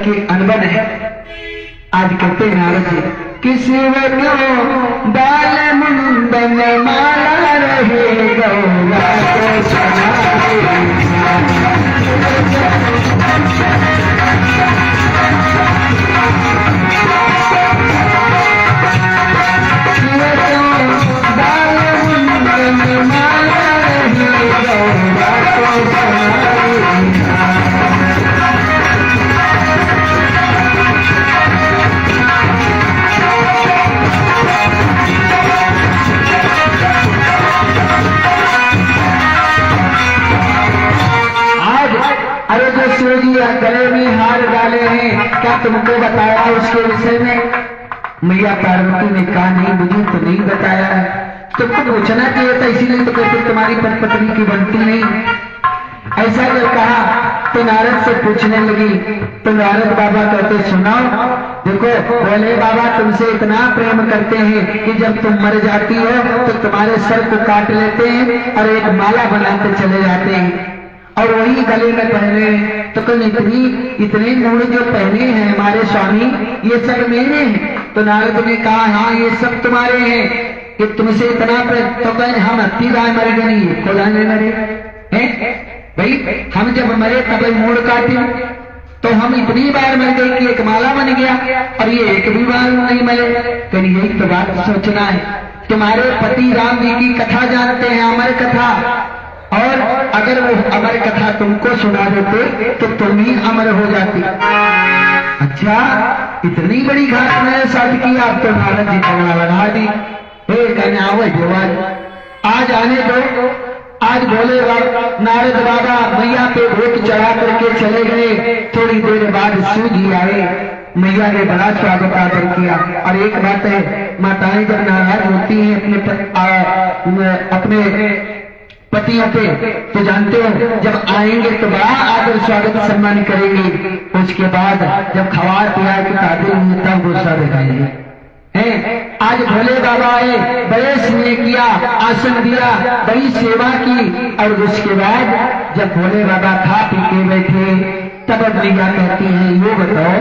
की अनबन है। आज कहते नारद जी, किसी को बाल मुंडन माला रहे गौरा को सनाए। गले में हार डाले हैं, क्या तुमको बताया उसके विषय में? मैया पार्वती ने कहा नहीं, मुझे तो नहीं बताया है। तुमको पूछना चाहिए था, इसीलिए तो कहते तुम्हारी पत्नी की बनती नहीं। ऐसा जब कहा तो नारद से पूछने लगी, तो नारद बाबा कहते सुनाओ। देखो बोले बाबा तुमसे इतना प्रेम करते हैं कि जब तुम मर जाती हो तो तुम्हारे सर को काट लेते हैं और एक माला बनाते चले जाते हैं और वही गले में पहने। तो कल इतने मूड जो पहने हैं हमारे स्वामी, ये सब मेरे हैं। तो नारद ने कहा हाँ ये सब तुम्हारे हैं, कि तुमसे इतना तो कहें हम हत्ती गाय मर गई, खुदा ने मरे हैं भाई। हम जब मरे तब मूड काटे, तो हम इतनी बार मर गए कि एक माला बन गया और ये एक भी बार नहीं मिले। कहीं यही तो बात सोचना है। तुम्हारे पति राम जी की कथा जानते हैं, अमर कथा, और अगर वो अमर कथा तुमको सुना देते तो तुम ही अमर हो जाती। अच्छा इतनी बड़ी घाट में साथ की आप तो नारद जी झगड़ा लगा दी। कहने आओ जवान आज आने दो। आज बोले नारद बाबा मैया पे भोग चढ़ा करके चले गए। थोड़ी देर बाद सूझी आए, मैया ने बड़ा स्वागत आदर किया। और एक बात है, माताएं जब नाराज होती हैं अपने पतियों पे तो जानते हो जब आएंगे तो बड़ा आदर स्वागत सम्मान करेंगे। उसके बाद जब खवार पिया के काबिल होता गुस्सा दिखाएंगे। आज भोले बाबा आए, बड़े स्नेह किया, आसन दिया, बड़ी सेवा की। और उसके बाद जब भोले बाबा खा पी के बैठे तब मैया कहती हैं ये बताओ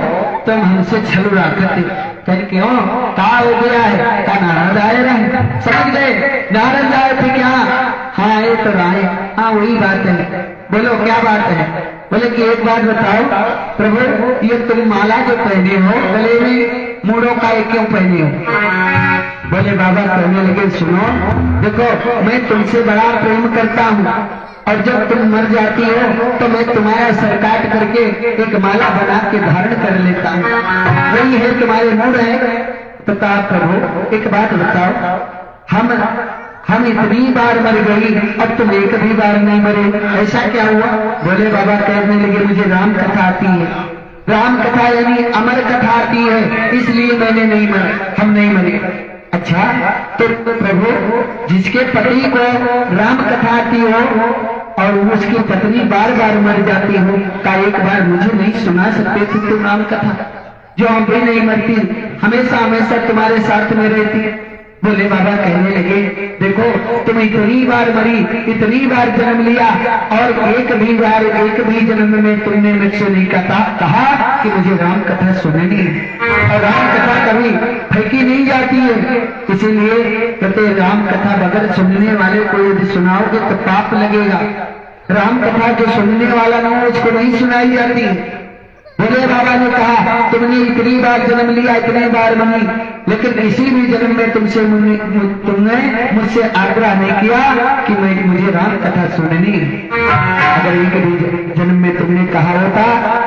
तुम हमसे छलुड़ा करते कह क्यों क्या हो गया है? क्या नारद आए रहे? समझ गए नारद आए थे क्या? हाँ ये तो आए। हाँ वही बात है। बोलो क्या बात है? बोले कि एक बात बताओ प्रभु, ये तुम माला जो पहने हो गले में मूड़ों का ये क्यों पहने हो? बोले बाबा कहने लगे सुनो देखो मैं तुमसे बड़ा प्रेम करता हूँ और जब तुम मर जाती हो तो मैं तुम्हारा सर काट करके एक माला बना के धारण कर लेता हूँ। वही है तुम्हारे मूड है। तो कहा प्रभु एक बात बताओ, हम इतनी बार मर गई अब तुम एक भी बार नहीं मरे, ऐसा क्या हुआ? बोले बाबा कहने लगे मुझे राम कथा आती है। राम कथा यानी अमर कथा आती है, इसलिए मैंने नहीं मरे, हम नहीं मरे। अच्छा तो प्रभु जिसके पति को राम कथा आती हो और उसकी पत्नी बार बार मर जाती हो, का एक बार मुझे नहीं सुना सकते थे तुम राम कथा, जो हम भी नहीं मरती, हमेशा हमेशा तुम्हारे साथ में रहती? बोले बाबा कहने लगे देखो तुम इतनी बार मरी, इतनी बार जन्म लिया और एक भी जन्म में तुमने मुझसे नहीं कहा कि मुझे राम कथा सुननी है। और राम कथा कभी फेंकी नहीं जाती है, इसीलिए कहते राम कथा बगैर सुनने वाले को यदि सुनाओगे तो पाप लगेगा। राम कथा जो सुनने वाला ना हो उसको नहीं सुनाई जाती। भोले बाबा ने कहा तुमने इतनी बार जन्म लिया, इतनी बार मरी, लेकिन किसी भी जन्म में तुमने मुझसे आग्रह नहीं किया कि मुझे राम कथा सुननी है। अगर एक भी जन्म में तुमने कहा होता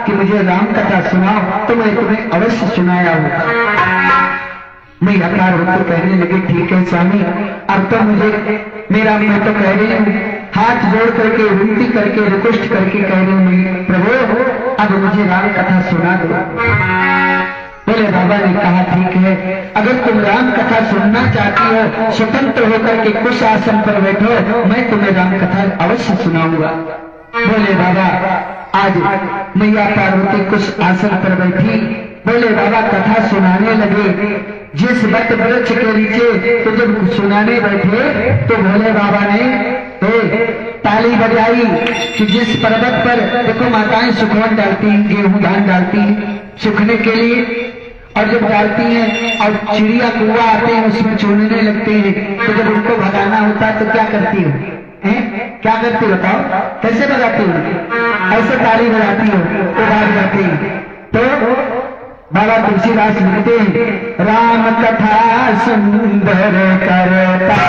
कि मुझे राम कथा सुनाओ तो मैं तुम्हें अवश्य सुनाया होता। मैं पार्वती कहने लगी ठीक है स्वामी, अब तो मुझे मैं तो कह रही हूँ, हाथ जोड़ करके विनती करके रिक्वेस्ट करके कह रही हूँ प्रभु अब मुझे राम कथा सुना दो। बोले बाबा ने कहा ठीक है, अगर तुम राम कथा सुनना चाहती हो स्वतंत्र होकर के कुछ आसन पर बैठो, मैं तुम्हें राम कथा अवश्य सुनाऊंगा। बोले बाबा आज मैया पार्वती कुछ आसन पर बैठी, बोले बाबा कथा सुनाने लगे। जिस वट वृक्ष के नीचे तो जब सुनाने बैठे तो भोले बाबा ने ताली बजाई कि जिस पर्वत पर देखो माताएं सुखवन डालती, गेहूं धान डालती सूखने के लिए, और जब डालती हैं और चिड़िया कौवा आते हैं उसमें चुनने लगते हैं, तो जब उनको भगाना होता है तो क्या करती हो? क्या करती हो बताओ? कैसे बजाती हो? ऐसे ताली बजाती हो तो भाग जाती है। तो बाबा तुलसीदास लिखते हैं, राम कथा सुंदर करता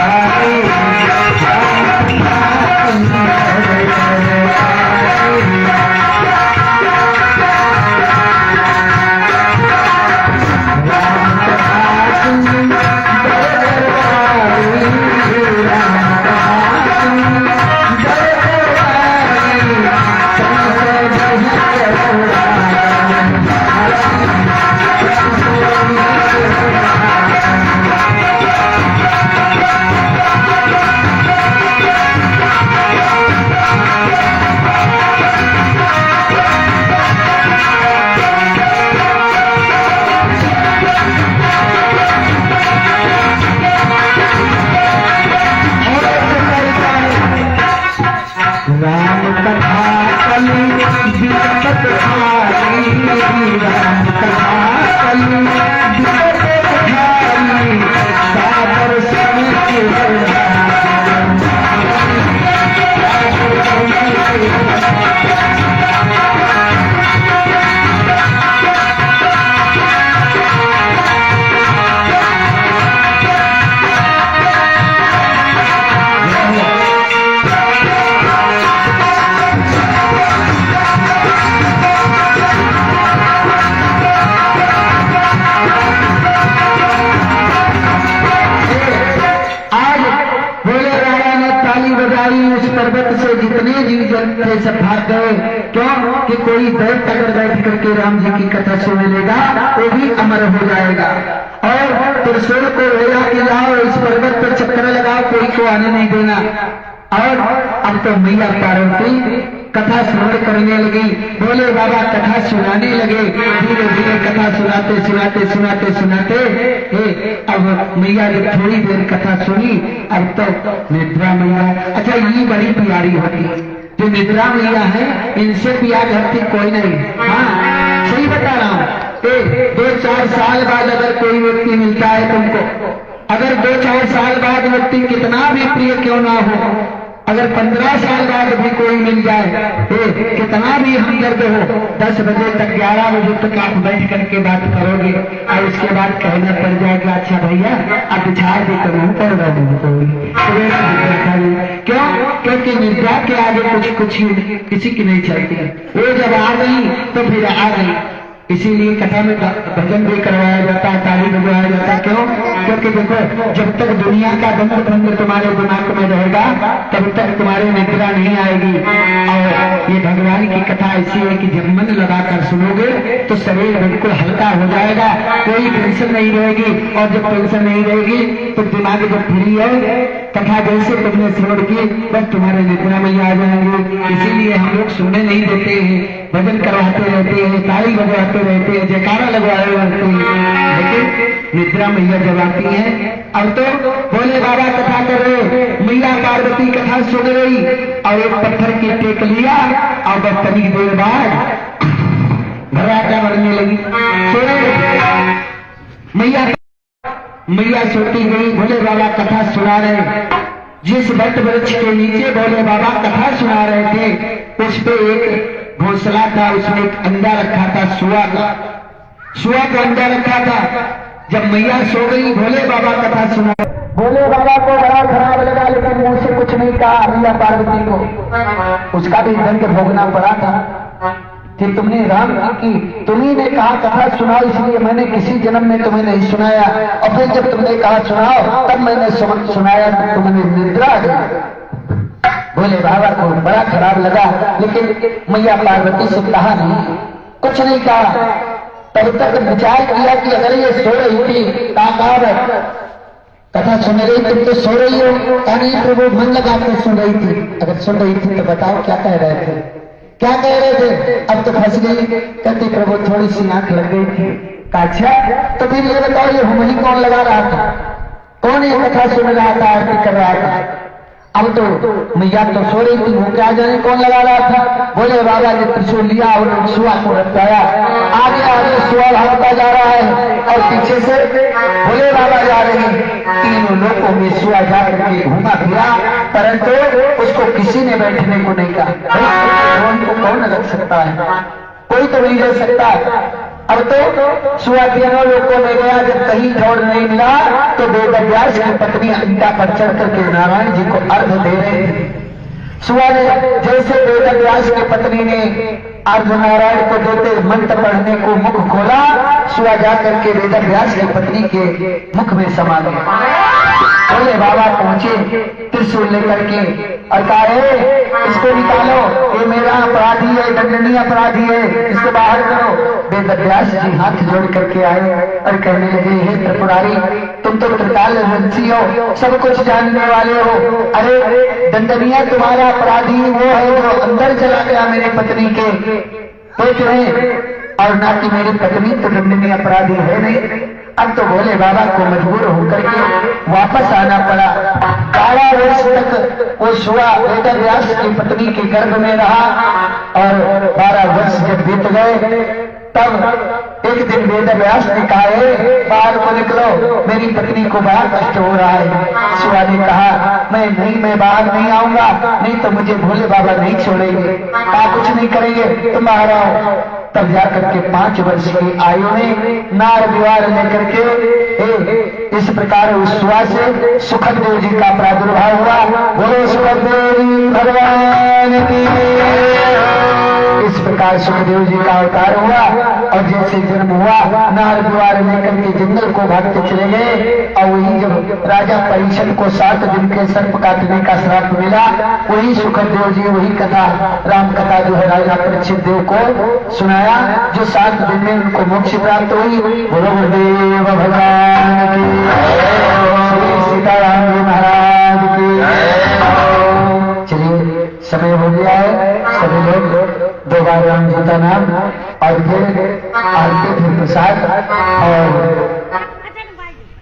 से सब भाग गए। क्यों? कि कोई दैत्य अगर बैठ करके राम जी की कथा सुन लेगा वो भी अमर हो जाएगा। और त्रिशूल को रोया कि लाओ इस पर्वत पर चक्कर लगाओ, कोई को आने नहीं देना। और अब तो मैया पार्वती कथा श्रवण करने लगी, बोले बाबा कथा सुनाने लगे। धीरे धीरे कथा सुनाते सुनाते सुनाते सुनाते अब मैया ने थोड़ी देर कथा सुनी, अब तो निद्रा मैया। अच्छा, ये बड़ी प्यारी होती है जो निद्रा मैया है, इनसे प्यार धरती कोई नहीं। हाँ सही बता रहा हूँ। 2-4 साल बाद अगर कोई व्यक्ति मिलता है तुमको, अगर 2-4 साल बाद व्यक्ति कितना भी प्रिय क्यों ना हो, अगर 15 साल बाद भी कोई मिल जाए, कितना भी हमदर्द हो, 10 बजे तक 11 बजे तक आप बैठ करके बात करोगे और उसके बाद कहना पड़ जाएगा अच्छा भैया आप बिछा दे तो नहीं कर क्यों? क्योंकि निद्रा के आगे कुछ किसी की नहीं चलती। वो जब आ गई तो फिर आ गई। इसीलिए कथा में भजन भी करवाया जाता है, ताली बजवाया जाता है। क्यों? क्योंकि देखो जब तक दुनिया का बंद तुम्हारे दिमाग में रहेगा तब तक तुम्हारी निद्रा नहीं आएगी। और ये भगवान की कथा ऐसी है कि जब मन लगाकर सुनोगे तो शरीर बिल्कुल हल्का हो जाएगा, कोई टेंशन नहीं रहेगी। और जब टेंशन नहीं रहेगी तो दिमाग जब फ्री है, कथा जैसे तुमने श्रवण की बस तुम्हारे निद्रा में आ जाएंगे। इसीलिए हम लोग सुनने नहीं देते हैं, भजन करवाते रहते हैं, ताली बजवाते रहते हैं, जयकारा लगवाए रहते हैं, लेकिन निद्रा मैया जब आती है। अब तो बोले बाबा कथा कर रहे, मैया पार्वती कथा सुन रही और एक पत्थर की टेक लिया और बस तनी देर बाद भराटा बढ़ने लगी। मैया सोती गई, भोले बाबा कथा सुना रहे। जिस वट वृक्ष के नीचे भोले बाबा कथा सुना रहे थे उस पे एक घोंसला था, उसमें एक अंडा रखा था, सुआ का अंडा रखा था। जब मैया सो गई, भोले बाबा कथा सुना, भोले बाबा को बड़ा खराब लगा, लेकिन मुंह से कुछ नहीं कहा। मैया पार्वती को उसका भी दंड भोगना पड़ा था कि तुमने राम की तुम्ही ने कहा कथा सुनाओ, इसलिए मैंने किसी जन्म में तुम्हें नहीं सुनाया, और फिर जब तुमने कहा सुनाओ तब मैंने सुनाया तो तुमने निद्रा आ गई। भोले बाबा को बड़ा खराब लगा, लेकिन मैया पार्वती से कहा नहीं, कुछ नहीं कहा। तब तक विचार किया कि अगर ये सो रही थी कथा सुन रही, तुम तो सो रही हो, नहीं प्रभु मन लगा के सुन रही थी। अगर सुन रही थी तो बताओ क्या कह रहे थे, क्या कह रहे थे? अब तो फंस गई। कहते प्रभु थोड़ी सी आंख लग गई थी। अच्छा तो फिर ये बताओ ये हुमली कौन लगा रहा था, कौन ये कथा सुन रहा था, आरती कर रहा था? अब तो मैया तो सो रही थी, वो क्या जाने कौन लगा रहा था। बोले बाबा ने त्रिशूल लिया और सुआ को रखवाया, आगे आगे सुआ भागता जा रहा है और पीछे से बोले बाबा जा रहे हैं। तीनों लोगों में सुआ जा करके घूमा फिरा, परंतु उसको किसी ने बैठने को नहीं कहा। उनको कौन रख सकता है, कोई तो नहीं रख सकता। अब तो सुआ तीनों लोगों में गया, जब कहीं छोड़ नहीं मिला तो वेदव्यास की पत्नी ईटा पर चढ़ करके नारायण जी को अर्घ दे रहे थे। सुआ ने जैसे वेदव्यास की पत्नी ने अर्घ नारायण को देते मंत्र पढ़ने को मुख खोला, सुआ जाकर के वेदव्यास की पत्नी के मुख में समा गया। बोले बाबा पहुंचे त्रिशूल लेकर के और कहा इसको निकालो, ये मेरा अपराधी है, दंडनीय अपराधी है, इसको बाहर करो। वेदव्यास जी हाथ जोड़ करके आए और कहने लगे हे त्रिपुरारी, तुम तो त्रिकाल वंशी हो, सब कुछ जानने वाले हो। अरे दंडनीय तुम्हारा अपराधी वो है जो अंदर चला गया मेरे पत्नी के पेट में, और ना कि मेरी पत्नी तो दंडनीय अपराधी है नहीं। अब तो भोले बाबा को मजबूर होकर के वापस आना पड़ा। 12 वर्ष तक वो सुआ वेदव्यास की पत्नी के गर्भ में रहा और 12 वर्ष जब बीत गए तब एक दिन वेदव्यास ने कहा बाहर को निकलो, मेरी पत्नी को बड़ा कष्ट हो रहा है। सुआ ने कहा मैं बाहर नहीं आऊंगा, नहीं तो मुझे भोले बाबा नहीं छोड़ेंगे, आप कुछ नहीं करेंगे, तुम बाहर आओ। तब जाकर के 5 वर्ष की आयु में नार विवाह लेकर के इस प्रकार उस सुआ से सुखदेव जी का प्रादुर्भाव हुआ। बोलो सुखदेव जी भगवान की। इस प्रकार सुखदेव जी का अवतार हुआ और जैसे जन्म हुआ नार द्वार लेकर के जंगल को भागते चले गए। और वही जब राजा परीक्षण को 7 दिन के सर्प काटने का श्राप मिला, वही सुखदेव जी वही कथा राम कथा जो है राजा परीक्षित देव को सुनाया, जो 7 दिन में उनको मोक्ष प्राप्त हुई। बोलो गुरुदेव भगवान की, सीताराम जी महाराज की। चलिए समय हो गया है, सभी लोग 2 बार राम जी का नाम और फिर आरती फिर प्रसाद, और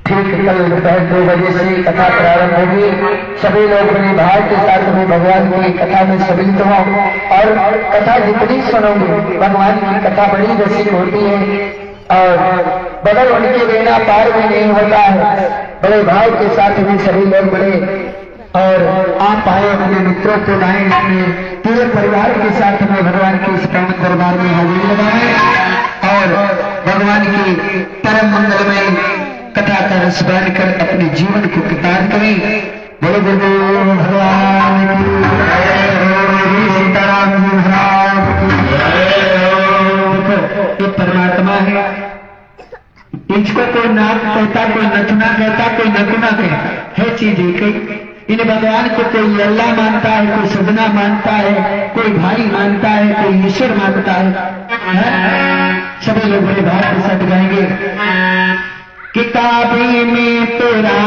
ठीक कल दोपहर 2 बजे से कथा प्रारंभ होगी। सभी लोग अपने भाव के साथ में भगवान की कथा में सम्मिलित हो, और कथा जितनी सुनोगे भगवान की कथा बड़ी रसिक होती है और बगल उनके बिना पार भी नहीं होता है। बड़े भाव के साथ में सभी लोग बड़े और आप आए अपने मित्रों को लाएं, अपने पूरे परिवार के साथ में भगवान के इस पावन दरबार में हाजिरी लगाएं और भगवान की परम मंगलमय कथा का रसपान कर अपने जीवन को कृतार्थ करें। बोलो गुरुदेव भगवान की, सीताराम जी महाराज की। ये परमात्मा है, इसको कोई नाक कहता, कोई नचना कहता, कोई नकुना कहता है, चीज एक ही। इन भगवान को कोई अल्लाह मानता है, कोई सदना मानता है, कोई भाई मानता है, कोई ईश्वर मानता है। सभी लोग बड़े भाव के साथ गाएंगे। किताबी में तेरा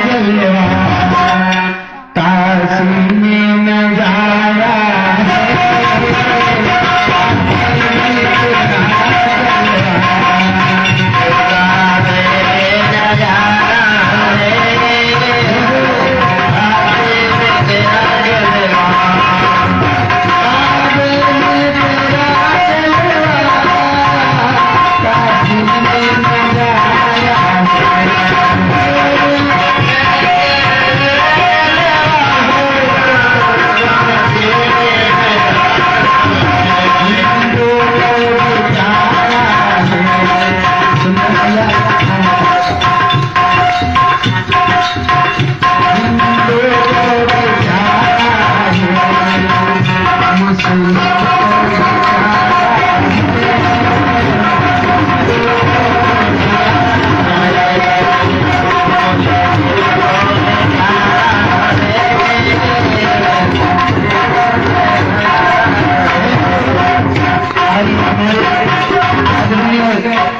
जलवा, काशी में नजारा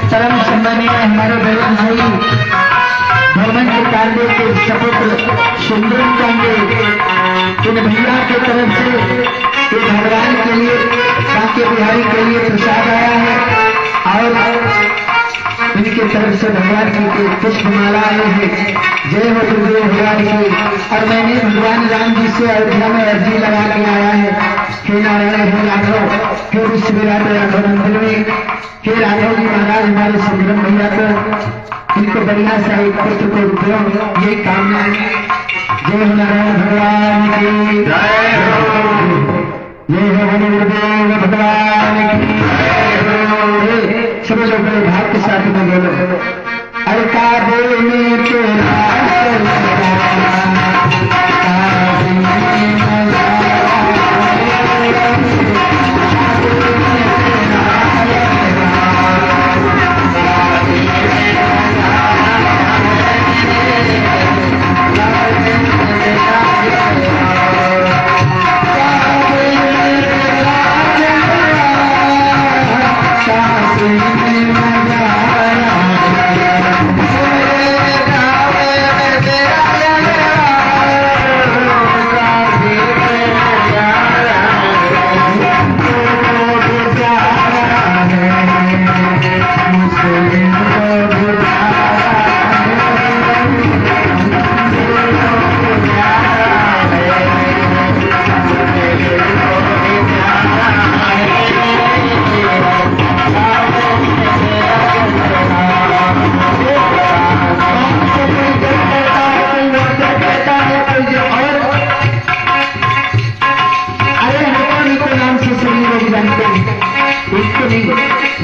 परम सम्मानीय हमारे बहन भाई भगवान के कार्य के सपुत्र सुंदर चांदे इन भैया की तरफ से ये भगवान के लिए बाकी बिहारी के लिए प्रसाद आया है। और इनके तरफ से भगवान जी के पुष्पमाला आए हैं। जय हो गुरुदेव भगवान की। और मैंने भगवान राम जी से अयोध्या में अर्जी लगा के आया है, हे नारायण हे राघव, हे विश्वविराट राघव नंदन में, हे राघव जी महाराज हमारे सुंदरम भैया को, इनको बढ़िया सा एक पुत्र को दो, यही कामना है। जय हो नारायण भगवान की जय हो, जय हो गुरुदेव भगवान की जय हो। सब लोग बड़े भाग के साथ में बोलो, अरे काबे में तेरा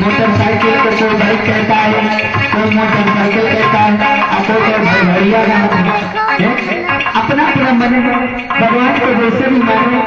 मोटरसाइकिल को कोई बाइक कहता है, कोई मोटरसाइकिल कहता है, कोई भैया अपना अपना मन भगवान को जैसे भी मानो